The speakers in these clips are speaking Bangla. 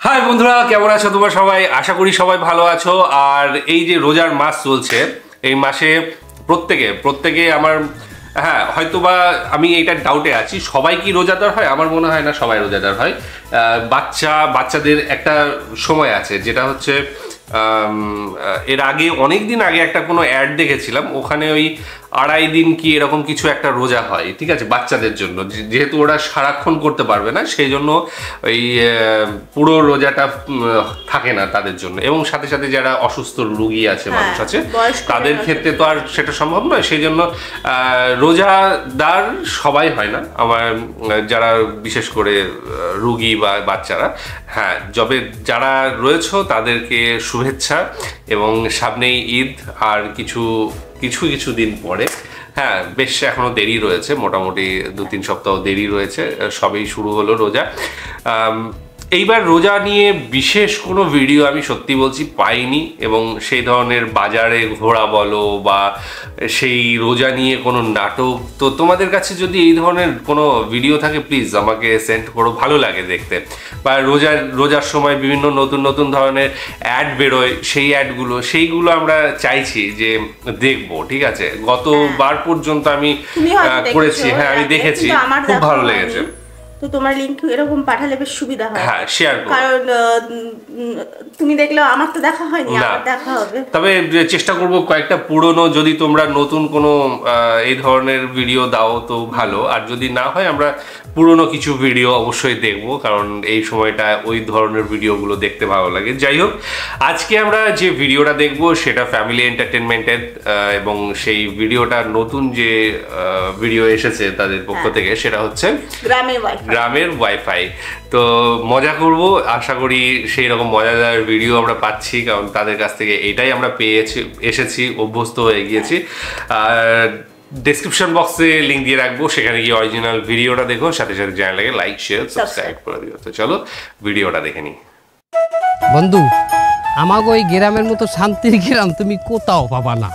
হাই বন্ধুরা, কেমন আছো তোমরা সবাই? আশা করি সবাই ভালো আছো। আর এই যে রোজার মাস চলছে, এই মাসে প্রত্যেকে আমার হয়তোবা আমি এইটা ডাউটে আছি, সবাই কি রোজাদার হয়? আমার মনে হয় না সবাই রোজাদার হয়। বাচ্চাদের একটা সময় আছে, যেটা হচ্ছে এর আগে অনেক দিন আগে একটা কোনো অ্যাড দেখেছিলাম, ওখানে ওই 2.5 দিন কি এরকম কিছু একটা রোজা হয়, ঠিক আছে, বাচ্চাদের জন্য। যেহেতু ওরা সারাক্ষণ করতে পারবে না, সেই জন্য ওই পুরো রোজাটা থাকে না তাদের জন্য। এবং সাথে সাথে যারা অসুস্থ রোগী আছে, মানুষ আছে, তাদের ক্ষেত্রে তো আর সেটা সম্ভব নয়। সেই জন্য রোজাদার সবাই হয় না, আমার যারা বিশেষ করে রোগী বা বাচ্চারা। যবে যারা রয়েছে তাদেরকে শুভেচ্ছা, এবং সামনেই ঈদ আর কিছু দিন পরে। বেশ এখনো দেরি রয়েছে, মোটামুটি 2-3 সপ্তাহ দেরি রয়েছে, সবেই শুরু হলো রোজা। এইবার রোজা নিয়ে বিশেষ কোনো ভিডিও আমি সত্যি বলছি পাইনি, এবং সেই ধরনের বাজারে ঘোরা বলো বা সেই রোজা নিয়ে কোনো নাটক, তো তোমাদের কাছে যদি এই ধরনের কোনো ভিডিও থাকে প্লিজ আমাকে সেন্ড করো, ভালো লাগে দেখতে। বা রোজার সময় বিভিন্ন নতুন ধরনের অ্যাড বেরোয়, সেইগুলো আমরা চাইছি যে দেখবো, ঠিক আছে। গতবার পর্যন্ত আমি করেছি, আমি দেখেছি, খুব ভালো লেগেছে। তো তোমার লিংক এরকম পাঠালে বেশ সুবিধা হয়। শেয়ার করো, কারণ তুমি দেখলে আমার তো দেখা হয়নি, আমার দেখা হবে। তবে চেষ্টা করব কয়েকটা পুরনো, যদি তোমরা নতুন কোনো এই ধরনের ভিডিও দাও তো ভালো, আর যদি না হয় আমরা পুরনো কিছু ভিডিও অবশ্যই দেখব, কারণ এই সময়টা ওই ধরনের ভিডিওগুলো দেখতে ভালো লাগে। যাই হোক, আজকে আমরা যে ভিডিওটা দেখব সেটা ফ্যামিলি এন্টারটেনমেন্টের, এবং সেই ভিডিওটা নতুন যে ভিডিও এসেছে তাদের পক্ষ থেকে, সেটা হচ্ছে গ্রামের ওয়াইফাই। তো মজা করব, আশা করি সেই রকম মজাদার ভিডিও আমরা পাচ্ছি, কারণ তাদের কাছ থেকে এটাই আমরা এসেছি, অভ্যস্ত হয়ে গিয়েছি। আর ডেসক্রিপশন বক্সে লিঙ্ক দিয়ে রাখবো, সেখানে গিয়ে অরিজিনাল ভিডিওটা দেখো, সাথে সাথে চ্যানেলটাকে লাইক, শেয়ার, সাবস্ক্রাইব করে দিও। তো চলো ভিডিওটা দেখে নিই। বন্ধু, আমাকে ওই গ্রামের মতো শান্তির গ্রাম তুমি কোথাও পাবা না।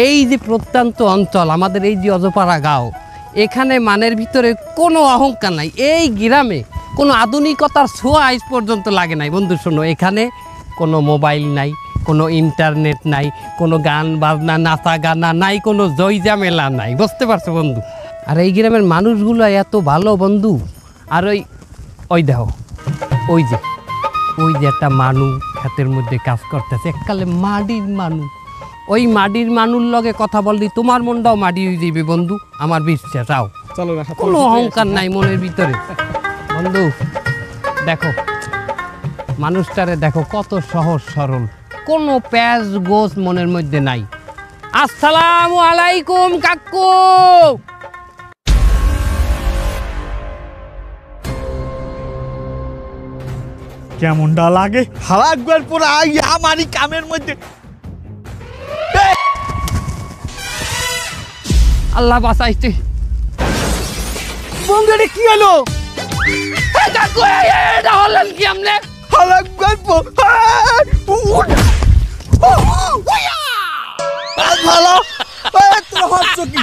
এই যে প্রত্যন্ত অঞ্চল, আমাদের এই যে অজপাড়া গাঁও, এখানে মানের ভিতরে কোনো অহংকার নাই। এই গ্রামে কোনো আধুনিকতার ছোঁয়া আজ পর্যন্ত লাগে নাই। বন্ধু শোনো, এখানে কোনো মোবাইল নাই, কোনো ইন্টারনেট নাই, কোনো গান বাজনা, নাচা গানা নাই, কোনো জয়জামেলা নাই, বুঝতে পারছো বন্ধু? আর এই গ্রামের মানুষগুলো এত ভালো বন্ধু। আর ওই দেখো, ওই যে একটা মানুষ ক্ষেতের মধ্যে কাজ করতেছে, এককালে মাটির মানুষ। ওই মাটির মানুষ লগে কথা বললি তোমার মনটাও মাটি হয়ে যাবে বন্ধু, আমার বিশ্বাস। আও, কোনো অহংকার নাই মনের ভিতরে। বন্ধু দেখো, মানুষটারে দেখো কত সহজ সরল, কোনো প্যাঁচ গোছ মনের মধ্যে নাই। আসসালামু আলাইকুম কাকু। কেমনটা লাগে হালাকবার পর আমারই কামের মধ্যে। আল্লাহ বাঁচাইছে। বন্ধু এটা কি হলো? কাকু এটা হলেন কি আমনে? হালাকবার ভালো তোরা হচ্ছ কি?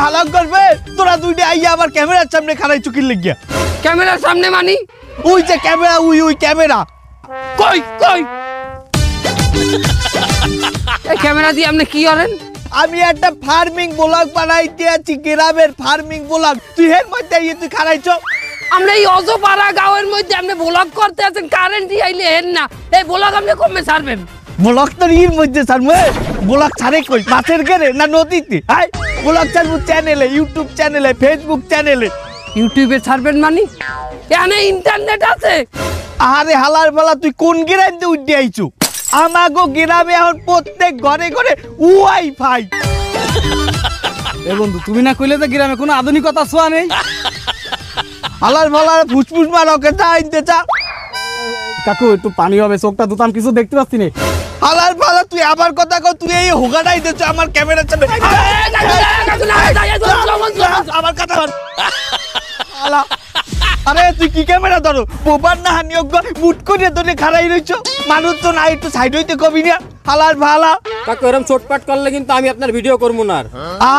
হালাক করবে তোরা দুইটা আইয়া আবার ক্যামেরার সামনে খাড়াই চুকির লেগিয়া। ক্যামেরার সামনে মানি? ওই যে ক্যামেরা, ওই ক্যামেরা। কই এই ক্যামেরা দিয়ে আপনি কি করেন? আমি একটা ফার্মিং ব্লগ বানাইতে আছি, গ্রামের ফার্মিং ব্লগ। তুই এর মধ্যে তুই খারাইছ? আমরা এই অজপাড়া গাঁয়ের মধ্যে আপনি ব্লগ করতে আছেন, কারেন্ট আইলে হেন না, এই ব্লগ আপনি কমে ছাড়বেন? ব্লগ তো এর মধ্যে ছাড়বো। ব্লগ ছাড়ে কই, মাছের ঘেরে না নদীতে? ব্লগ ছাড়বো চ্যানেলে, ইউটিউব চ্যানেলে, ফেসবুক চ্যানেলে। ইউটিউবে ছাড়বেন মানে? এখানে ইন্টারনেট আছে? আরে হালার বেলা, তুই কোন গ্রামে উঠে আইছো? আমাগো গ্রামে এখন প্রত্যেক ঘরে ঘরে ওয়াইফাই। এ বন্ধু, তুমি না কইলে যে গ্রামে কোনো আধুনিকতা ছোঁয়া নেই? হালার ভালার ফুসফুস মারকে চা আনতে চা। কাকু একটু পানি হবে, চোখটা দুতাম, কিছু দেখতে পাচ্ছি না। হালার ভালা, তুই আবার কথা কর, তুই এই হোগাটাই দিচ্ছ আমার ক্যামেরার সামনে। আমার কথা বল। আরে তুই কি ক্যামেরা ধরো? বোবার না হানিয়োগ্য মুট করে ধরে খাড়াই রইছ। মানুষ তো না, একটু সাইড হইতে কবি না। হালার ভালা। কাকু এরকম চোটপাট করলে কিন্তু আমি আপনার ভিডিও করবো না।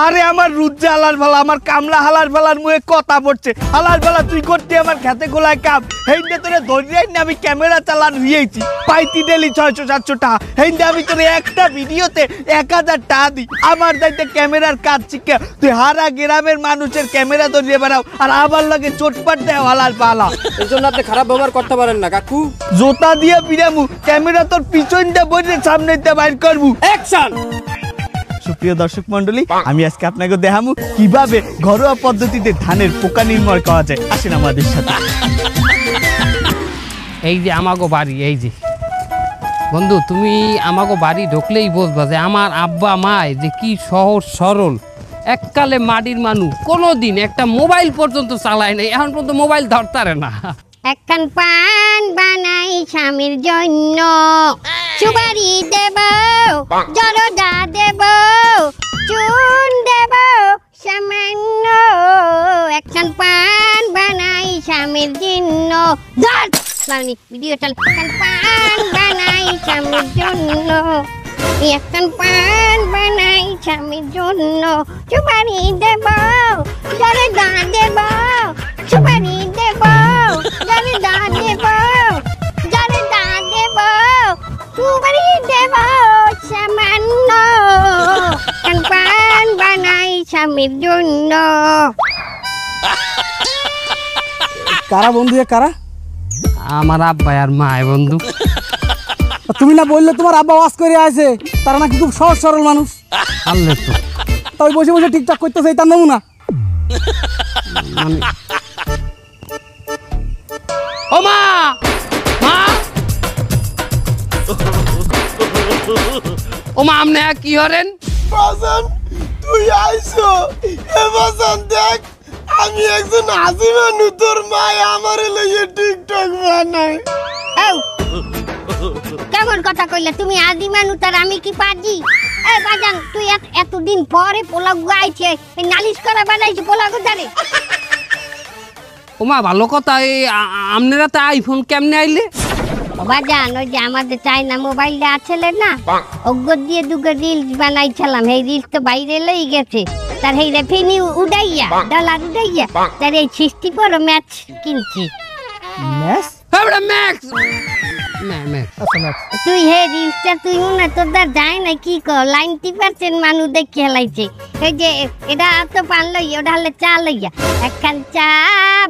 আরে আমার রুজ্জা হালার ভালা, আমার কামলা হালার ভালার মুখে কথা পড়ছে। হালার ভালা তুই করতে আমার খেতে গোলায় কাম, হেইন্দে তোরে ধরিয়াই না আমি ক্যামেরা চালান হইয়েছি, পাইতি ডেলি 600-700 টাকা। হেইন্দে আমি তোরে একটা ভিডিওতে 1000 টাকা দিই। আমার দাইতে ক্যামেরার কাজ শিখে তুই হারা গ্রামের মানুষের ক্যামেরা ধরিয়ে বেড়াও আর আবার লাগে চোটপাট দেয় হালার ভালা। এর জন্য আপনি খারাপ ব্যবহার করতে পারেন না কাকু। জোতা দিয়ে বিরামু, ক্যামেরা তোর পিছনটা বসে সামনেটা বাইর করবো। অ্যাকশন। সুপ্রিয় দর্শক মন্ডলী, আমি আজকে আপনাকে দেখাবো কিভাবে ঘরোয়া পদ্ধতিতে ধানের পোকা নির্মূল করা যায়। আসেন আমাদের সাথে। এই যে আমাগো বাড়ি, এই যে বন্ধু তুমি আমাগো বাড়ি ঢুকলেই বুঝবা যে আমার আব্বা মায় যে কি সহজ সরল, এককালে মাটির মানুষ, কোনোদিন একটা মোবাইল পর্যন্ত চালায় নাই, এখন পর্যন্ত মোবাইল ধরতারে না। একখান পান বানাই স্বামীর জন্য, সুপারি দেব, জরদা দেব, চুন দেব সামান্য। একখান পান বানাই স্বামীর জন্য, ভিডিও চাল। একখান পান বানাই স্বামীর জন্য, একখান পান বানাই স্বামীর জন্য, সুপারি দেব, জরদা দেব, সুপারি দেব, জরদা দেব, জরদা দেব, সুপারি দেব সামান্য। একখান পান বানাই স্বামীর জন্য। কারা বন্ধু এ কারা? আমার আব্বা আর মায় বন্ধু। তুমি না বললে তোমার আব্বা ওয়াজ করে আছে, তারা নাকি খুব সহজ সরল মানুষ। আনলে তো তাই বসে বসে টিকটক করতেছে, তার নমুনা। ও মা, মা, ও মা, আপনি কি হরেন? বাজান তুই আইছো, এ বাজান দেখ আমি একজন হাসি মানুষ, তোর মায় আমার লইয়ে টিকটক বানায়। কেমন কথা কইলে তুমি? আদি মানুষ আর আমি কি পাজি? এই বাজান তুই এতদিন পরে পোলাও গাইছে, এই নালিশ করা বানাইছে পোলাও কোথারে? ও মা ভালো কথা, এই আপনারা তো আইফোন কেমনে আইলে? বাজান ওই যে আমাদের চাইনা মোবাইলটা আছে না, ওগো দিয়ে দুগো রিলস বানাইছিলাম, এই রিলস তো বাইরে লই গেছে। তার এই রেভিনিউ উড়াইয়া, ডলার উড়াইয়া তার এই 64 ম্যাচ কিনছি। ম্যাচ? আমরা ম্যাক্স ম্যাক্স। তুই হে রিলসটা তুই না তোর দা যায় না কি কর, 90% মানুষ দেখে হেলাইছে। এই যে এটা তো পান লইয়া, ওটা হলে চা লইয়া। একখান চা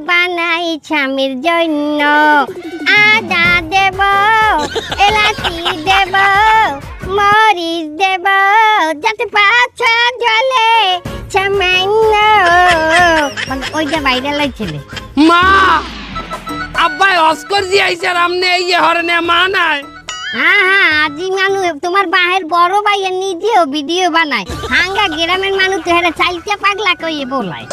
বানাই স্বামীর জন্য, আদা দেব, এলাচি দেব, মরিচ দেব, যাতে পাছা জ্বলে সামান্য। ওইটা বাইরে লাইছিলে। মা, আব্বাই অস্কর দিয়ে আইছে আর আপনি এই হরনে মা নাই। হ্যাঁ হ্যাঁ, আজি মানুষ তোমার বাহের বড় ভাইয়ের নিজেও ভিডিও বানায়। হাঙ্গা গ্রামের মানুষ তো হেরা চাইতে পাগলা কইয়ে বলায়।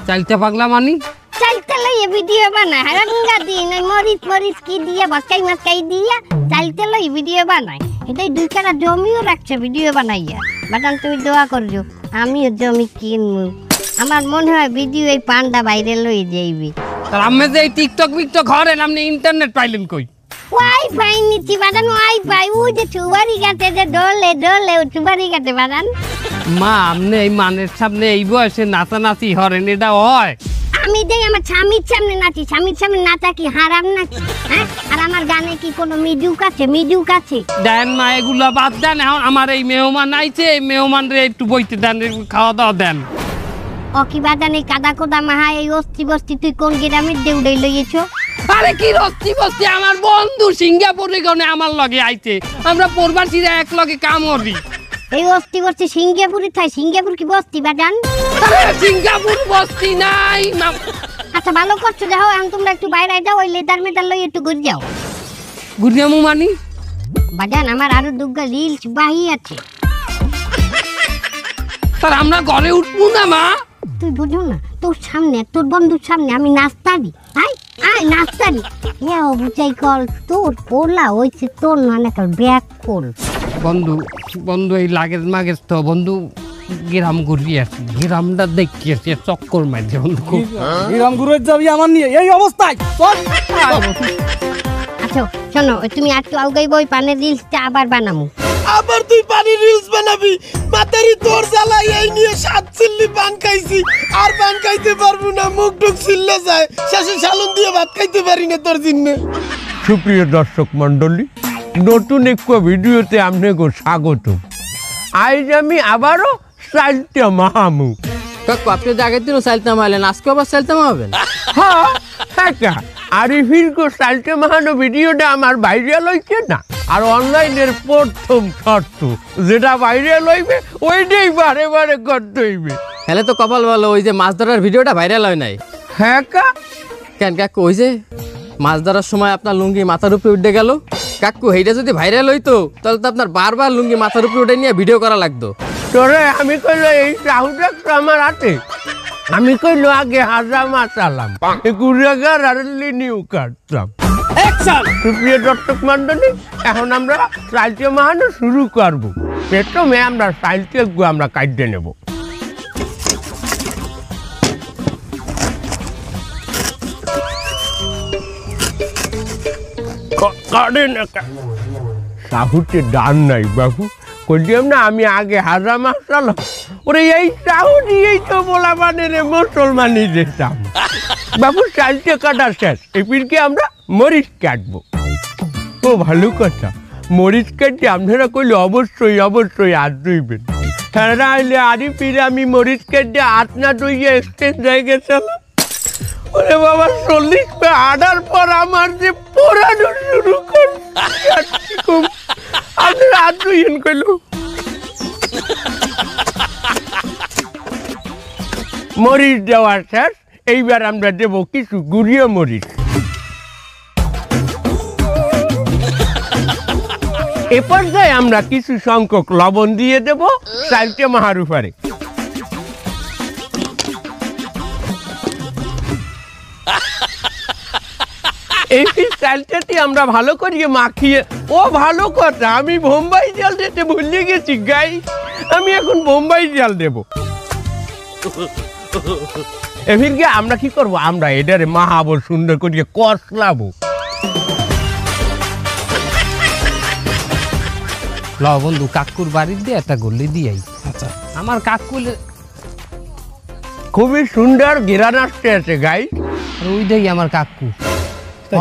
চাইতে পাগলা মানি? চাইতে লইয়ে ভিডিও বানায়, হাঙ্গা দিন ওই মরিচ মরিচ কি দিয়া বসকাই মসকাই দিয়া চাইতে লই ভিডিও বানায়। এটাই 2 কাটা জমিও রাখছে ভিডিও বানাইয়া। বাটান তুমি দোয়া করছো আমিও জমি কিনবো। আমার মনে হয় ভিডিও এই পান্ডা বাইরে লই যাইবি। তার আমি যে এই টিকটক বিকটক হরেন, আপনি ইন্টারনেট পাইলেন কই? ওয়াইফাই নিচ্ছি বাদান, ওয়াইফাই। ওই যে চুবারি গাছে যে ডলে ডলে ও চুবারি গাছে বাদান। মা, আপনি এই মানের সামনে এই বয়সে নাচানাচি হরেন, এটা হয়? আমি দেই আমার স্বামীর সামনে নাচি, স্বামীর সামনে নাচা কি হারাম নাকি? হ্যাঁ, আর আমার গানে কি কোনো মিউজিক আছে? মিউজিক আছে? দেন মা, এগুলা বাদ দেন। এখন আমার এই মেহমান আইছে, এই মেহমান রে একটু বইতে দেন, খাওয়া দাওয়া দেন। ও কি বাদান এই কাদা কোদা মাহা এই অস্থি বস্তি তুই কোন গ্রামের দেউড়াই লইয়েছো? আরে কি রস্তি বস্তি, আমার বন্ধু সিঙ্গাপুরে গনে আমার লগে আইছে, আমরা প্রবাসীরা এক লগে কাম করি। এই অস্থি বস্তি সিঙ্গাপুরে থাই? সিঙ্গাপুর কি বস্তি বাদান? আরে সিঙ্গাপুর বস্তি নাই। আচ্ছা ভালো করছো, দেখো এখন তোমরা একটু বাইরে যাও, ওই লেদার মেদার লই একটু ঘুরে যাও। গুড়িয়ামু মানি বাদান আমার আরো দুগা রিলস বাহি আছে। তার আমরা ঘরে উঠবো না মা? তুই বুঝো না, তোর সামনে তোর বন্ধুর সামনে আমি নাচতারি। আয় আয় নাচতারি। হ্যাঁ বুঝাই কল তোর পোলা হইছে, তোর মানে কাল ব্যাক কল। বন্ধু বন্ধু এই লাগেজ মাগেজ তো বন্ধু গ্রাম ঘুরি আসি, গ্রামটা দেখি আসি, চক্কর মারছে বন্ধু। গ্রাম ঘুরে যাবি আমার নিয়ে এই অবস্থায়? আচ্ছা শোনো তুমি একটু আউগাই বই পানের রিলসটা আবার বানামু। আবার তুই পানির রিলস বানাবি? মাতারি তোর জ্বালাই এই নিয়ে 7 চিল্লি পান খাইছি, আর পান খাইতে পারবো না, মুখ টুক ছিল্লে যায়, শেষে সালুন দিয়ে ভাত খাইতে পারি না তোর জন্য। সুপ্রিয় দর্শক মন্ডলী, নতুন একটা ভিডিওতে আপনাকে স্বাগত। আজ আমি আবারও সাইলটা মাহামু। কাকু আপনি যে আগের দিনও সাইলতে মারলেন, আজকে আবার সাইলতে মারবেন? হ্যাঁ হ্যাঁ, আরিফির কো সাইলতে মাহানো ভিডিওটা আমার ভাইরাল হইছে না, আর অনলাইনের প্রথম শর্ত যেটা ভাইরাল হইবে ওইটাই বারে বারে করতে হইবে। তাহলে তো কপাল ভালো, ওই যে মাছ ধরার ভিডিওটা ভাইরাল হয় নাই। হ্যাঁ কা কেন কাকু, ওই যে মাছ ধরার সময় আপনার লুঙ্গি মাথার উপরে উঠে গেল, কাকু এইটা যদি ভাইরাল হইতো তাহলে তো আপনার বারবার লুঙ্গি মাথার উপরে উঠে নিয়ে ভিডিও করা লাগতো। তোরে আমি কইলো এই সাহুটা তো আমার হাতে, আমি কইলো আগে হাজা মাছ আলাম, গুড়াগার আর লিনিউ কাটতাম। সুপ্রিয় দর্শক মন্ডলী, এখন আমরা সাইলতে মাহানো শুরু করবো। প্রথমে আমরা সাইলতে আমরা কাটতে নেব। সাহুতে ডান নাই বাবু, কইলাম না আমি আগে হাজা মাছ আলাম। ওরে এই সাহু দিয়েই তো বলা মানে রে মুসলমানি যেতাম। বাবু সাইলতে কাটা শেষ, এপিলকে আমরা মরিচ কাটবো। ও ভালো কথা, মরিচ কাটতে আপনারা কইলে অবশ্যই অবশ্যই হাত ধুইবেন। হ্যাঁ আইলে আরি ফিরে আমি মরিচ কাটতে হাত না ধুইয়ে এক্সচেঞ্জ হয়ে গেছিলাম। ওরে বাবা 40 পে আডার পর আমার যে পোড়ানো শুরু করছে, আপনারা হাত ধুইয়েন কইল। মরিচ দেওয়ার শেষ, এইবার আমরা দেব কিছু গুঁড়িয়ে মরিচ। এ পর্যায়ে আমরা কিছু সংখ্যক লবণ দিয়ে দেব সাইলতে মাহার উপরে। এই সাইলটাটি আমরা ভালো করিয়ে মাখিয়ে, ও ভালো কথা, আমি বোম্বাই জাল দিতে ভুলে গেছি গাই, আমি এখন বোম্বাই জাল দেব। এফিরকে আমরা কি করব, আমরা এটারে মাহাবো, সুন্দর করিয়ে কষলাবো। ল বন্ধু, কাকুর বাড়ির দিয়ে একটা গল্লি দিয়াই। আচ্ছা, আমার কাকুর খুবই সুন্দর ঘেরান আসতে আছে গাই। ওইটাই আমার কাকু।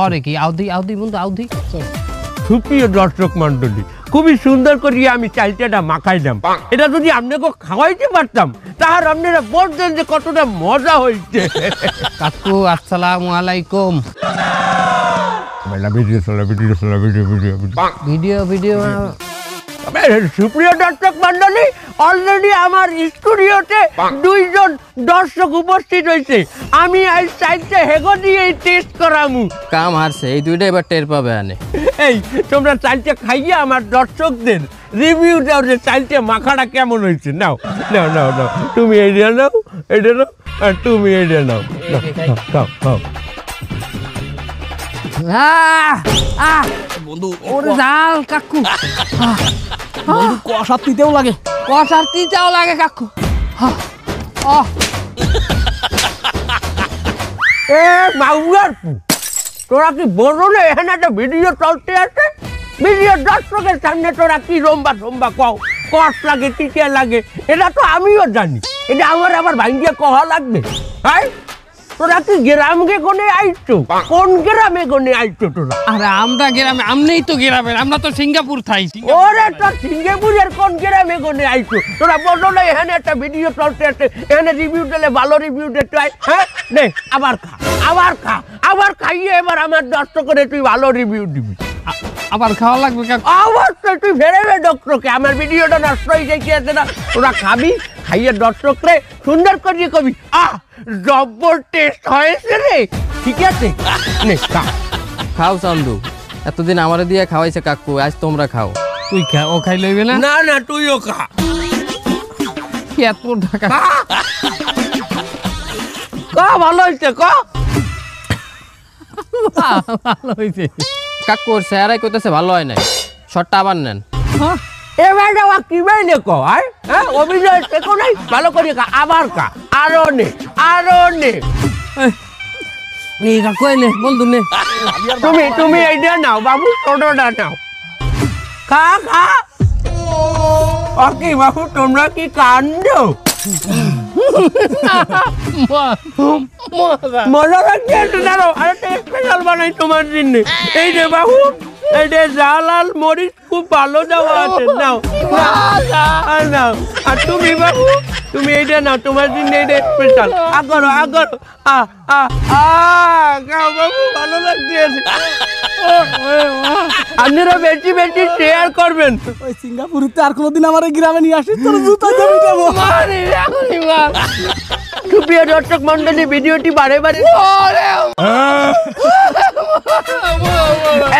আরে কি আউদি আউদি বন্ধু আউদি। সুপ্রিয় দর্শক মন্ডলী, খুবই সুন্দর করিয়ে আমি চালটাটা মাখাইলাম। এটা যদি আপনাকে খাওয়াইতে পারতাম তাহলে আপনারা বলতেন যে কতটা মজা হয়েছে। কাকু আসসালামু আলাইকুম। Video video. সুপ্রিয় দর্শক মন্ডলী, অলরেডি আমার স্টুডিওতে 2 জন দর্শক উপস্থিত হয়েছে। আমি আজ চাইতে হেগো দিয়ে টেস্ট করামু। কাম হারছে, এই দুইটা এবার টের পাবে আনে। এই তোমরা চালটা খাইয়ে আমার দর্শকদের রিভিউ দাও যে চালটা মাখাটা কেমন হয়েছে। নাও নাও নাও নাও, তুমি এইটা নাও, এটা নাও, আর তুমি এইটা নাও। খাও খাও। বন্ধু ওরে জাল কাকু, কষা তিতেও লাগে, কষার তিতাও লাগে কাকু। এ মাউয়ার, তোরা কি বড় না, এখানে একটা ভিডিও চলতে আছে, ভিডিও দর্শকের সামনে তোরা কি রম্বা সম্বা কও, কষ লাগে টিকে লাগে, এটা তো আমিও জানি, এটা আমার আবার ভাঙ্গিয়ে কহা লাগবে। হ্যাঁ, তোরা কি গ্রামকে কোনে আইছো? কোন গ্রামে কোনে আইছো তোরা? আরে আমরা গ্রামে, আমনেই তো গ্রামের, আমরা তো সিঙ্গাপুর থাই। ওরে তোর সিঙ্গাপুরের কোন গ্রামে কোনে আইছো? তোরা বলো না এখানে একটা ভিডিও চলতে আছে, এখানে রিভিউ দিলে ভালো রিভিউ দিতে হয়। হ্যাঁ নে, আবার খা, আবার খা, আবার খাইয়ে এবার আমার দর্শকরে তুই ভালো রিভিউ দিবি। আবার খাওয়া লাগবে কাকু? অবশ্যই, তুই ফেরাবে দর্শককে, আমার ভিডিওটা নষ্ট হয়ে যাইছে না। তোরা খাবি, খাইয়ে দর্শকরে সুন্দর করিয়ে কবি, আহ জব্বর টেস্ট হয়েছে রে। ঠিক আছে, নে খা। খাও চান্দু, এতদিন আমারে দিয়ে খাওয়াইছে কাকু, আজ তোমরা খাও। তুই খা, ও খাই লইবে না? না না, তুইও খা। এত টাকা ভালো হয়েছে, ভালো হয়েছে কাকু। ওর চেহারাই কইতেছে ভালো হয় নাই, শটটা আবার নেন। এবার যাওয়া কি বাইলে কো, হ্যাঁ অভিনয় শেখো নাই, ভালো করে খা, আবার খা, আরো নে, আরো নে। এটা কই নে বন্ধু নে তুমি এইটা নাও বাবু, ছোটটা নাও। খা খা। ওকে বাবু, তোমরা কি কান্দো? মজা লাগছে একটু দাঁড়ো, আর একটা স্পেশাল বানাই তোমার জন্য। এই যে বাবু, এই যে ঝাল আর মরিচ খুব ভালো দেওয়া আছে, নাও নাও। আর তুমি বাবু, তুমি এইটা নাও, তোমার জন্য এইটা স্পেশাল। আগরো আগরো, খাও বাবু, ভালো লাগছে। আপনারা বেশি বেশি শেয়ার করবেন। ওই সিঙ্গাপুরতে আর কোনোদিন আমার এই গ্রামে নিয়ে আসিস, তোর জুতা জমি দেবো। সুপ্রিয় দর্শক মন্ডলী, ভিডিওটি বারে বারে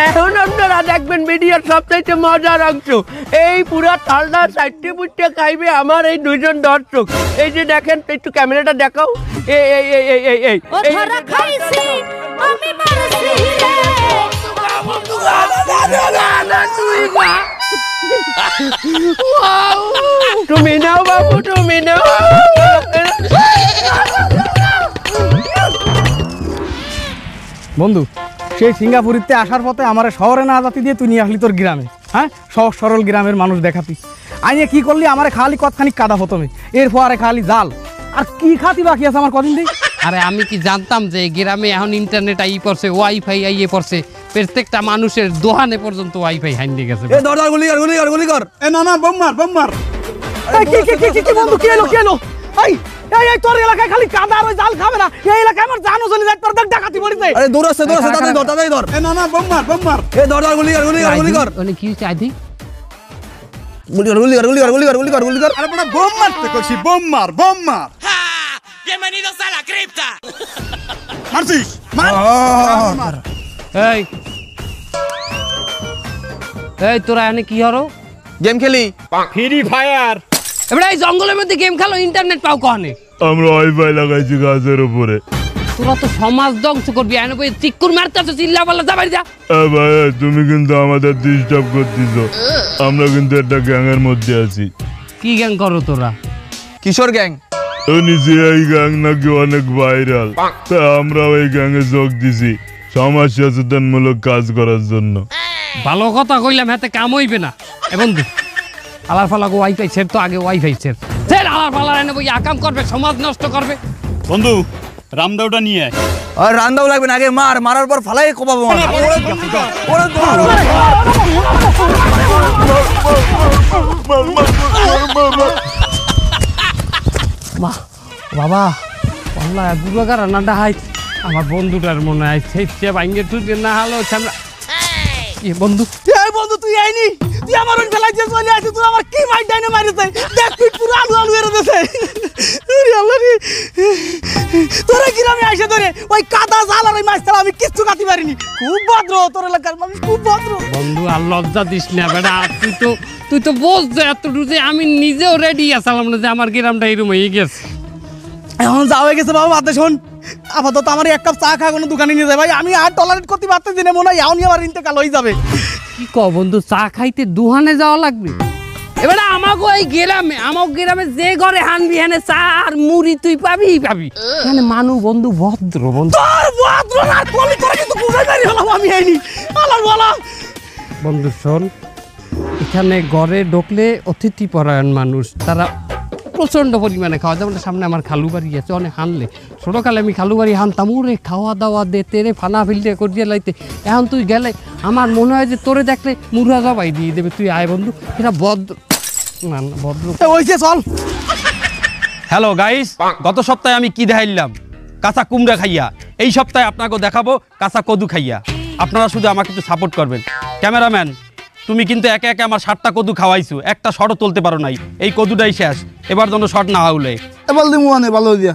এখন আপনারা দেখবেন ভিডিওর সবচাইতে মজার অংশ। এই পুরো থালটা চারটে পুটে খাইবে আমার এই দুইজন দর্শক। এই যে দেখেন, একটু ক্যামেরাটা দেখাও। এই এই এই এই এই এই তুমি নাও বাবু, তুমি নাও। বন্ধু, সেই সিঙ্গাপুরিতে আসার পথে আমার শহরে না জাতি দিয়ে তুই নিয়ে আসলি তোর গ্রামে। হ্যাঁ, সহজ সরল গ্রামের মানুষ দেখাতি। আইনে কি করলি, আমারে খালি কতখানি কাদা প্রথমে, এরপরে খালি জাল। আর কি খাতি বাকি আছে আমার কদিন দিই। আরে আমি কি জানতাম যে গ্রামে এখন ইন্টারনেট আই পড়ছে, ওয়াইফাই আইয়ে পড়ছে, প্রত্যেকটা মানুষের দোকানে পর্যন্ত ওয়াইফাই হাইন্দে গেছে। এ দরদার গুলি কর, গুলি কর, গুলি কর। এ না না, বোম মার, বোম মার। কি বন্ধু, কি এলো, কি এলো? এই এই তোর এলাকায় খালি কাদা আর ওই জাল খাবে না, এই এলাকায় আমার জানো চলে যায়, তোর দেখ ডাকাতি পড়িছে। আরে দৌড় আছে, দৌড় আছে, তাড়াতাড়ি ধর, তাড়াতাড়ি ধর। এ না না, বোম মার, বোম মার। এ দরদার গুলি কর, গুলি কর, গুলি কর। মানে কি চাই দি গুলি কর, গুলি কর, গুলি কর, গুলি কর, গুলি কর, গুলি কর। আরে বড় বোম মারতে কইছি, বোম মার, বোম মার। Bienvenidos a la cripta. মারছিস, মার। এই এই তোরা এখানে কি হরো? গেম খেলি, ফ্রি ফায়ার। এবারে এই জঙ্গলের মধ্যে গেম খেলো, ইন্টারনেট পাও কহানে? আমরা ওয়াইফাই লাগাইছি গাছের উপরে। তোরা তো সমাজ ধ্বংস করবি, এনে বই চিক্কুর মারতেছ, চিল্লা পাল্লা যাবাই যা। ভাই, তুমি কিন্তু আমাদের ডিস্টার্ব করতেছো। আমরা কিন্তু একটা গ্যাংয়ের মধ্যে আছি। কি গ্যাং করো তোরা? কিশোর গ্যাং। নিচে এই গ্যাং নাকি অনেক ভাইরাল, তা আমরা ওই গ্যাংয়ে যোগ দিছি সমাজ সচেতনমূলক কাজ করার জন্য। ভালো কথা কইলাম, হাতে কাম হইবে না। এ বন্ধু, আলার ফালা ওয়াইফাই ছেড় তো, আগে ওয়াইফাই ছেড়। আলার ফালা এনে বই আকাম করবে, সমাজ নষ্ট করবে। বন্ধু, রামদাওটা নিয়ে আয়। আর রান্দাও লাগবে না, আগে মার, মারার পর ফালাই কোপাবো। বাবা আল্লাহ বুড়াগার রান্নাটা হাই, আমার বন্ধুটার মনে হয় সেই ভাঙ্গে টুটে না হলো আমরা। বন্ধু, এই বন্ধু, তুই আইনি, তুই আমার ওই ফেলাই দিয়ে চলে আসিস, তুই আমার কি মাইট ডাইনে মারিছে, দেখ তুই পুরো আলু আলু এর দেছে। আল্লাহ রে, তোরা গ্রামে আসে ধরে ওই কাদা জাল আর ওই মাছ ছাড়া আমি কিচ্ছু খাতে পারিনি। খুব ভদ্র তোর এলাকার মানুষ, খুব ভদ্র। বন্ধু, আর লজ্জা দিস না বেটা, তুই তো বোঝ যে এতটুকু যে আমি নিজেও রেডি আছিলাম না যে আমার গ্রামটা এরকম হয়ে গেছে। এখন যা হয়ে গেছে বাবা, বাদে শোন, আপাতত আমার এক কাপ চা খা কোনো দোকানে নিয়ে যায় ভাই, আমি আর টলারেট করতে পারতেছি না, মনে হয় এমনই আমার ইন্তেকাল হয়ে যাবে। কি কও বন্ধু, চা খাইতে দোকানে যাওয়া লাগবে? এবারে আমাকে ওই গ্রামে, আমার গ্রামে যে ঘরে হানবি হানে চা আর মুড়ি তুই পাবি। মানে মানু বন্ধু ভদ্র, বন্ধু ভদ্র না বলি তোরা কিন্তু বুঝাই পারি হলাম আমি আইনি। আলার বলা বন্ধু শোন, এখানে ঘরে ঢুকলে অতিথি পরায়ণ মানুষ, তারা প্রচন্ড পরিমাণে খাওয়া। যেমন সামনে আমার খালু বাড়ি আছে, অনেক হানলে ছোটকালে আমি খালু বাড়ি হানতাম, ওরে খাওয়া দাওয়া দে তেরে ফানা ফিলতে করিয়ে লাইতে। এখন তুই গেলে আমার মনে হয় যে তোরে দেখলে মুড়া জবাই দিয়ে দেবে। তুই আয় বন্ধু, এটা ভদ্র না, ভদ্র ওইছে চল। হ্যালো গাইস, গত সপ্তাহে আমি কি দেখাইলাম? কাঁচা কুমড়া খাইয়া। এই সপ্তাহে আপনাকে দেখাবো কাঁচা কদু খাইয়া। আপনারা শুধু আমাকে একটু সাপোর্ট করবেন। ক্যামেরাম্যান, তুমি কিন্তু একে একে আমার 7টা কদু খাওয়াইছো, একটা শটও তুলতে পারো নাই। এই কদুটাই শেষ, এবার যেন শট না হলে। এবার দিমু আনে ভালো দিয়া।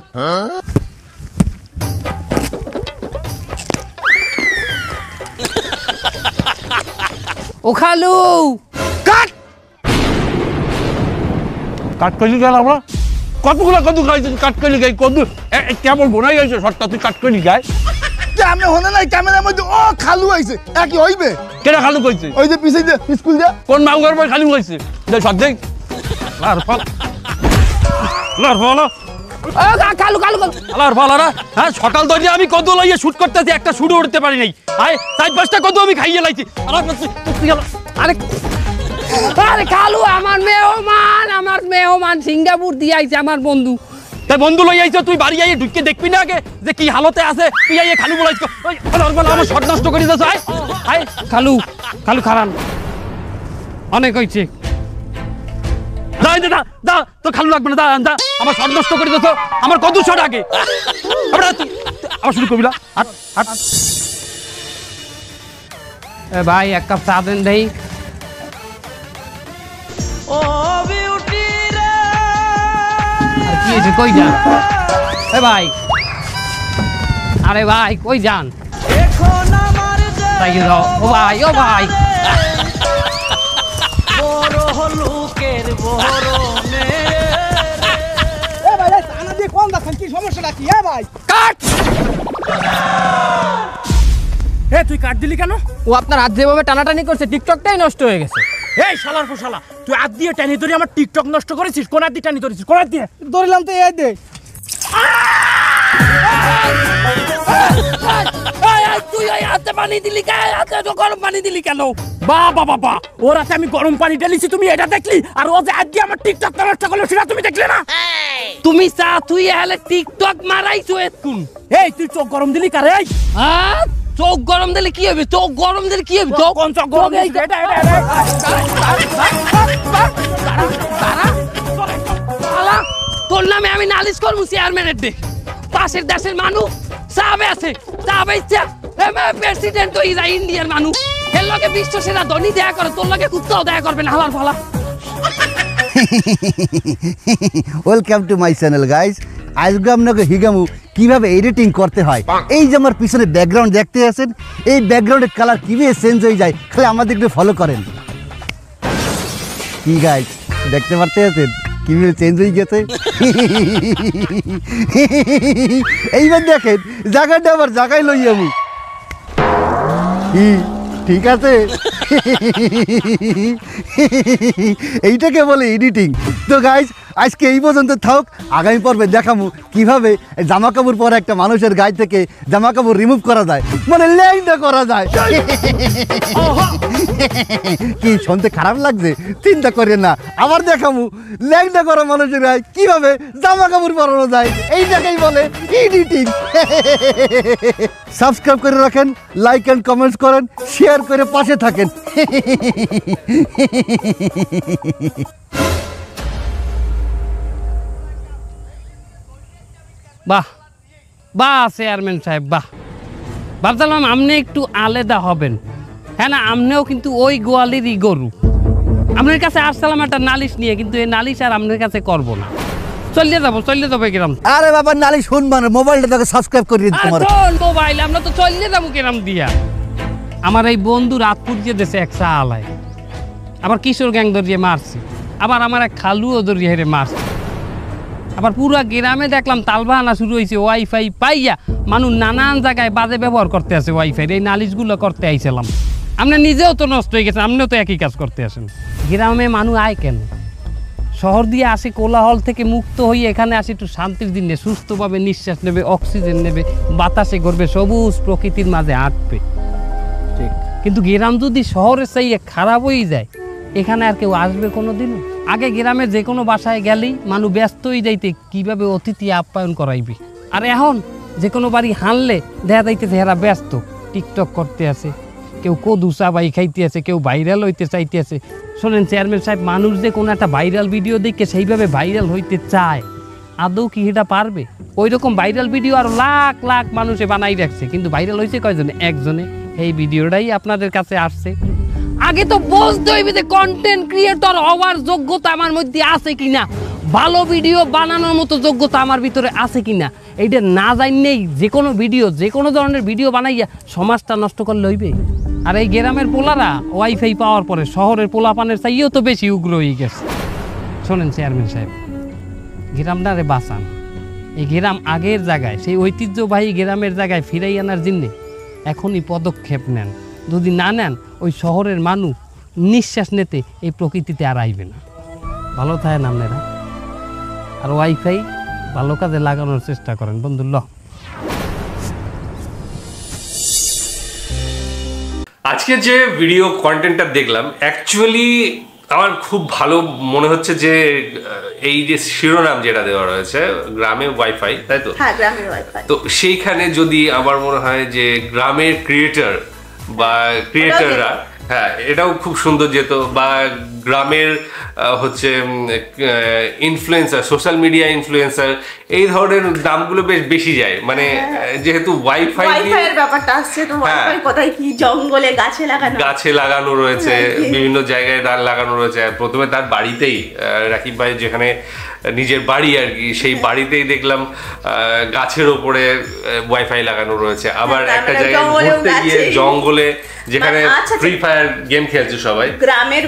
ও খালু, কাট কাট কইলি গেল আমরা কতগুলো কদু খাইছি, কাট কইলি গাই কদু কেমন বোনাই গেছে শটটা, তুই কাট কইলি গায়। আমি হনে নাই ক্যামেরার মধ্যে ও খালু আইছে, একই হইবে। কেন খালু কইছে? ওই যে পিছে যে স্কুল যা কোন মাউগার পর খালু কইছে? দে শট দেখ। লার ফল লার ফল কালু কালু আলার বালারা, হ্যাঁ সকাল ধরে আমি কদু লইয়ে শুট করতেছি, একটা শুটও উঠতে পারি নাই। আয় 4-5টা কদু আমি খাইয়ে লাইছি। আরে আরে কালু, আমার মেহমান সিঙ্গাপুর দিয়ে আইছে আমার বন্ধু। তাই বন্ধু লই আইছ, তুই বাড়ি আইয়ে ঢুকে দেখবি না আগে যে কি হালতে আছে? তুই আইয়ে খালু বলাইছ, আমার শট নষ্ট করে দিয়েছ। আয় আয় কালু কালু খারান, অনেক হয়েছে। দা তো খালু লাগবে না, দা আমার শট নষ্ট করে দিয়েছ। আমার কদু শট আগে আবার শুরু করবি না। ভাই এক কাপ চা দেন দেই। কি হয়েছে, কই যান? ভাই আরে ভাই কই যান? ও ভাই ও ভাই, কি সমস্যাটা কি? ভাই কাট। তুই কাট দিলি কেন? ও আপনার হাত যেভাবে টানাটানি করছে টিকটকটাই নষ্ট হয়ে গেছে। এই শালার ফোশালা, তুই হাত দিয়ে টানি ধরে আমার টিকটক নষ্ট করেছিস। কোন হাত দিয়ে টানি ধরেছিস? কোন হাত দিয়ে ধরলাম? তো এই দে। তুই হাতে পানি দিলি কেন? হাতে গরম পানি দিলি কেন? বাবা বাবা, ওর হাতে আমি গরম পানি ঢেলেছি, তুমি এটা দেখলি? আর ও যে হাত দিয়ে আমার টিকটক নষ্ট করলো সেটা তুমি দেখলে না? তুমি চা তুই হলে টিকটক মারাইছো এতক্ষণ। এই তুই চোখ গরম দিলি কারে? এই চোখ গরম দিলে কি হবে? চোখ গরম দিলে কি হবে? কোন চোখ গরম দিলি? তোর নামে আমি নালিশ করবো চেয়ারম্যানের ডে। পাশের দেশের মানুষ চাবে আছে, চাবে ইচ্ছা প্রেসিডেন্ট ইন্ডিয়ার মানুষ, এর লগে বিশ্ব সেরা ধনী দেখা করে, তোর লগে কুত্তাও দেখা করবে না। হালার ফালা। Welcome to my channel guys. আজকে আপনাকে হিগামু কিভাবে এডিটিং করতে হয়। এই যে আমার পিছনে ব্যাকগ্রাউন্ড দেখতে আছেন, এই ব্যাকগ্রাউন্ডের কালার কিভাবে চেঞ্জ হয়ে যায়, খালি আমাদের একটু ফলো করেন। কি গাইস দেখতে পারতে আছেন কিভাবে চেঞ্জ হয়ে গেছে? এইবার দেখেন জায়গাটা আবার জায়গায় লই আমি। ঠিক আছে, এইটাকে বলে এডিটিং। তো গাইজ আজকে এই পর্যন্ত থাক, আগামী পর্বে দেখাবো কিভাবে জামা কাপড় পরে একটা মানুষের গায়ে থেকে জামা কাপড় রিমুভ করা যায়, মানে ল্যাংটা করা যায়। কি শুনতে খারাপ লাগছে? চিন্তা করেন না, আবার দেখাবো ল্যাংটা করা মানুষের গায়ে কিভাবে জামা কাপড় পরানো যায়, এইটাকেই বলে এডিটিং। সাবস্ক্রাইব করে রাখেন, লাইক অ্যান্ড কমেন্টস করেন, শেয়ার করে পাশে থাকেন। বাহ বাহ চেয়ারম্যান সাহেব, বাহ। ভাবছিলাম আপনি একটু আলাদা হবেন। হ্যাঁ না, আপনিও কিন্তু ওই গোয়ালেরই গরু। আপনার কাছে আসছিলাম একটা নালিশ নিয়ে, কিন্তু এই নালিশ আর আপনার কাছে করবো না। চলে যাবো কিরাম। আরে বাবা নালিশ শুনবা না, মোবাইলটা তোকে সাবস্ক্রাইব করে দিন তোমার মোবাইল। আমরা তো চলে যাবো কিরাম দিয়া। আমার এই বন্ধু রাতপুর যে দেশে এক চা আলায়, আবার কিশোর গ্যাং ধরিয়ে মারছে, আবার আমার এক খালুও ধরিয়ে হেরে মারছে। আবার পুরো গ্রামে দেখলাম তালবাহানা শুরু হয়েছে ওয়াইফাই পাইয়া মানুষ নানান জায়গায় বাজে ব্যবহার করতে আছে ওয়াইফাই। এই নালিশগুলো করতে আইছিলাম। আপনি নিজেও তো নষ্ট হয়ে গেছেন, আপনিও তো একই কাজ করতে আসেন। গ্রামে মানুষ আয় কেন? শহর দিয়ে আসে কোলাহল থেকে মুক্ত হয়ে এখানে আসে একটু শান্তির দিনে, সুস্থভাবে নিঃশ্বাস নেবে, অক্সিজেন নেবে, বাতাসে ঘুরবে, সবুজ প্রকৃতির মাঝে হাঁটবে। ঠিক, কিন্তু গ্রাম যদি শহরের চাইয়ে খারাপ হয়ে যায়, এখানে আর কেউ আসবে কোনোদিনও? আগে গ্রামে যে কোনো বাসায় গেলেই মানুষ ব্যস্ত হয়ে যাইতে কিভাবে অতিথি আপ্যায়ন করাইবে। আর এখন যে কোনো বাড়ি হানলে দেখা যাইতেছে এরা ব্যস্ত, টিকটক করতে আছে, কেউ কদু চাবাই খাইতে আছে, কেউ ভাইরাল হইতে চাইতে আছে। শোনেন চেয়ারম্যান সাহেব, মানুষ যে কোনো একটা ভাইরাল ভিডিও দেখে সেইভাবে ভাইরাল হইতে চায়, আদৌ কি এটা পারবে? ওই রকম ভাইরাল ভিডিও আর লাখ লাখ মানুষে বানাই রাখছে, কিন্তু ভাইরাল হয়েছে কয়জনে? একজনে। এই ভিডিওটাই আপনাদের কাছে আসছে। আগে তো বুঝতে হইবে যে কন্টেন্ট ক্রিয়েটর হওয়ার যোগ্যতা আমার মধ্যে আছে কিনা, ভালো ভিডিও বানানোর মতো যোগ্যতা আমার ভিতরে আছে কিনা। এইটা না জানলেই যে কোনো ভিডিও, যে কোনো ধরনের ভিডিও বানাইয়া সমাজটা নষ্ট করলে হইবে। আর এই গ্রামের পোলারা ওয়াইফাই পাওয়ার পরে শহরের পোলাপানের চাইও তো বেশি উগ্র হয়ে গেছে। শোনেন চেয়ারম্যান সাহেব, গ্রামটারে বাঁচান। এই গ্রাম আগের জায়গায়, সেই ঐতিহ্যবাহী গ্রামের জায়গায় ফিরাই আনার জন্যে এখনই পদক্ষেপ নেন। যদি না নেন, ওই শহরের মানুষ নিঃশ্বাস নিতে এই প্রকৃতিতে আর আইবে না। ভালো থাকেন আপনারা। আর ওয়াইফাই ভালো কাজে লাগানোর চেষ্টা করেন বন্ধু। ল আজকে যে ভিডিও কন্টেন্টটা দেখলাম অ্যাকচুয়ালি আমার খুব ভালো মনে হচ্ছে যে এই যে শিরোনাম যেটা দেওয়া রয়েছে গ্রামে ওয়াইফাই, তাই তো? হ্যাঁ, গ্রামের ওয়াইফাই। তো সেইখানে যদি আমার মনে হয় যে গ্রামের ক্রিয়েটর বা ক্রিয়েটররা, হ্যাঁ এটাও খুব সুন্দর যেত, বা গ্রামের হচ্ছে ইনফ্লুয়েন্সার, সোশ্যাল মিডিয়া ইনফ্লুয়েন্সার, এই ধরনের দামগুলো বেশ বেশি যায়। মানে যেহেতু ওয়াইফাই এর ব্যাপারটা আসছে, তো ওয়াইফাই কোথায় কি জঙ্গলে গাছে লাগানো রয়েছে, বিভিন্ন জায়গায় লাগানো রয়েছে। প্রথমে তার বাড়িতেই, রাকিব ভাই যেখানে নিজের বাড়ি আর কি, সেই বাড়িতেই দেখলাম গাছের ওপরে ওয়াইফাই লাগানো রয়েছে। আবার একটা জায়গায় ঘুরতে গিয়ে জঙ্গলে, যেখানে ফ্রি ফায়ার গেম খেলছে সবাই, গ্রামের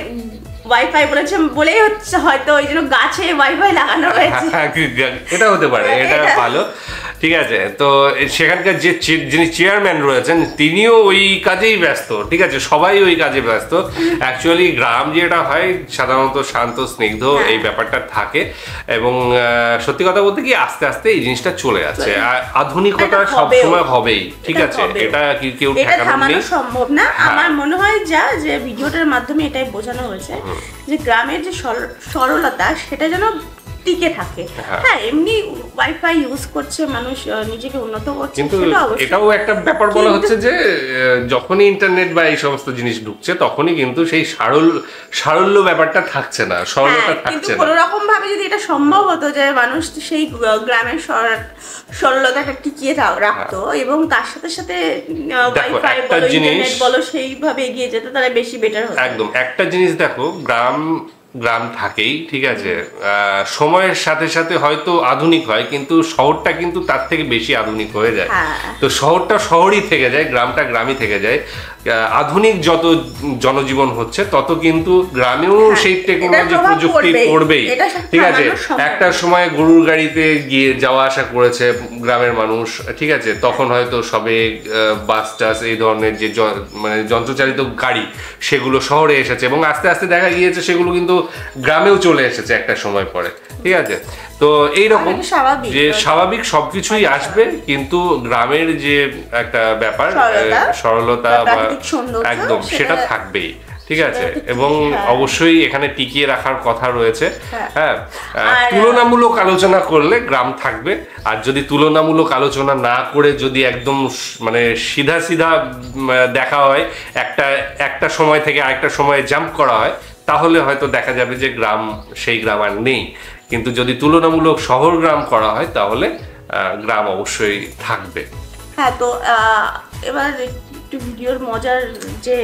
ওয়াইফাই বলেছে বলেই হচ্ছে হয়তো ওই জন্য গাছে ওয়াইফাই লাগানো হয়েছে। এটা হতে পারে, এটা ভালো, ঠিক আছে। তো সেখানকার যে যিনি চেয়ারম্যান রয়েছেন তিনিও ওই কাজেই ব্যস্ত, ঠিক আছে, সবাই ওই কাজে ব্যস্ত। অ্যাকচুয়ালি গ্রাম যেটা হয় সাধারণত শান্ত স্নিগ্ধ এই ব্যাপারটা থাকে, এবং সত্যি কথা বলতে কি আস্তে আস্তে এই জিনিসটা চলে যাচ্ছে। আধুনিকতা সবসময় হবেই, ঠিক আছে, এটা কেউ ঠেকানো সম্ভব না। আমার মনে হয় যে ভিডিওটার মাধ্যমে এটাই বোঝানো হয়েছে যে গ্রামের যে সরলতা সেটা যেন টিকে থাকে। হ্যাঁ, এমনি ওয়াইফাই ইউজ করছে মানুষ, নিজেকে উন্নত করছে, কিন্তু এটাও একটা ব্যাপার বলা হচ্ছে যে যখনই ইন্টারনেট বা এই সমস্ত জিনিস ঢুকছে তখনই কিন্তু সেই সারল্য ব্যাপারটা থাকছে না, সরলতা থাকছে না। কিন্তু কোনো রকম ভাবে যদি এটা সম্ভব হতো যে মানুষ সেই গ্রামের সরলতাটা টিকিয়ে রাখতো এবং তার সাথে সাথে ওয়াইফাই বলো ইন্টারনেট বলো সেইভাবে এগিয়ে যেত, তাহলে বেশি বেটার হতো। একদম। একটা জিনিস দেখো, গ্রাম থাকেই, ঠিক আছে, সময়ের সাথে সাথে হয়তো আধুনিক হয়, কিন্তু শহরটা কিন্তু তার থেকে বেশি আধুনিক হয়ে যায়। তো শহরটা শহরই থেকে যায়, গ্রামটা গ্রামই থেকে যায়। আধুনিক যত জনজীবন হচ্ছে তত কিন্তু গ্রামেও সেই টেকনোলজি প্রযুক্তি পড়বেই, ঠিক আছে। একটা সময় গরুর গাড়িতে গিয়ে যাওয়া আসা করেছে গ্রামের মানুষ, ঠিক আছে, তখন হয়তো সবে বাস টাস এই ধরনের যে মানে যন্ত্রচালিত গাড়ি সেগুলো শহরে এসেছে, এবং আস্তে আস্তে দেখা গিয়েছে সেগুলো কিন্তু গ্রামেও চলে এসেছে একটা সময় পরে, ঠিক আছে। তো এইরকম যে স্বাভাবিক সবকিছুই আসবে, কিন্তু গ্রামের যে একটা ব্যাপার সরলতা বা একদম সেটা থাকবেই, ঠিক আছে। এবং অবশ্যই এখানে টিকিয়ে রাখার কথা রয়েছে। হ্যাঁ, তুলনামূলক আলোচনা করলে গ্রাম থাকবে, আর যদি তুলনামূলক আলোচনা না করে যদি একদম মানে সিধা দেখা হয়, একটা সময় থেকে আরেকটা সময়ে জাম্প করা হয়, তাহলে হয়তো দেখা যাবে যে সেই গ্রাম আর নেই। কিন্তু যদি তুলনামূলক শহর গ্রাম করা হয় তাহলে গ্রাম অবশ্যই থাকবে। হ্যাঁ, তো এবার একটু ভিডিওর মজার যে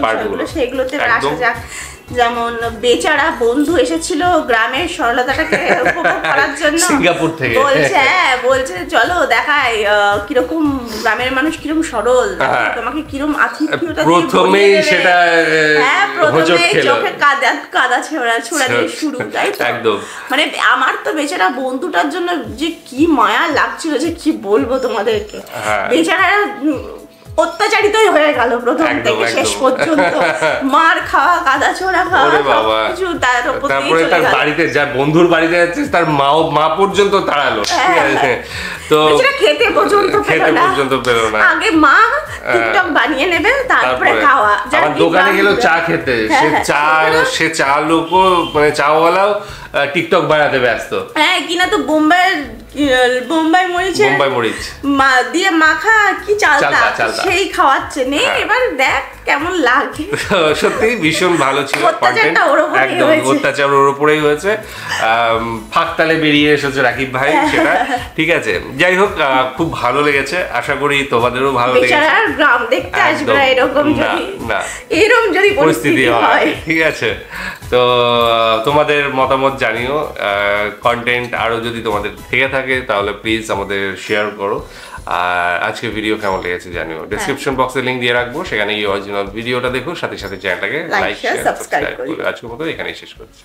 পার্টগুলো সেগুলোতে আসা যাক। যেমন বেচারা বন্ধু এসেছিল গ্রামের সরলতাটাকে উপভোগ করার জন্য সিঙ্গাপুর থেকে, বলছে চলো দেখাই কিরকম গ্রামের মানুষ কিরকম সরল, তোমাকে কিরকম আতিথ্যতা প্রথমেই সেটা চোখে কাদা ছোড়া দিয়ে শুরু, তাই একদম। মানে আমার তো বেচারা বন্ধুটার জন্য যে কি মায়া লাগছিল যে কি বলবো তোমাদেরকে। বেচারা অত্যাচারিতই হয়ে গেল প্রথম থেকে শেষ পর্যন্ত, মার খাওয়া, কাদা ছোড়া খাওয়া, সবকিছু তার উপর দিয়ে চলে গেল। তার বাড়িতে যা বন্ধুর বাড়িতে যাচ্ছে তার মা পর্যন্ত তাড়ালো, ঠিক আছে। তো খেতে পর্যন্ত পেলো না। আগে মা টিকটক বানিয়ে নেবে, তারপরে খাওয়া। আবার দোকানে গেল চা খেতে, সে চা লোকও মানে চাওয়ালাও টিকটক বানাতে ব্যস্ত। হ্যাঁ, কিনা তো বোম্বাই মরিচ দিয়ে মাখা কি চালতা সেই খাওয়াচ্ছে নেই। এবার দেখ কেমন লাগে। সত্যি ভীষণ ভালো ছিল কন্টেন্ট, একদম অত্যাচার ওর উপরেই হয়েছে। ফাঁকতালে বেরিয়ে এসেছে রাকিব ভাই, সেটা ঠিক আছে। যাই হোক, খুব ভালো লেগেছে, আশা করি তোমাদেরও ভালো লেগেছে। গ্রাম দেখতে আসবে না এরকম যদি পরিস্থিতি হয়, ঠিক আছে। তো তোমাদের মতামত জানিও, কন্টেন্ট আরো যদি তোমাদের থেকে থাকে তাহলে প্লিজ আমাদের শেয়ার করো। আর আজকে ভিডিও কেমন লেগেছে জানিও, ডেসক্রিপশন বক্সে লিংক দিয়ে রাখবো, সেখানে গিয়ে অরিজিনাল ভিডিওটা দেখো, সাথে সাথে চ্যানেলটাকে লাইক শেয়ার সাবস্ক্রাইব করো। আজকের মতো এখানেই শেষ করছি।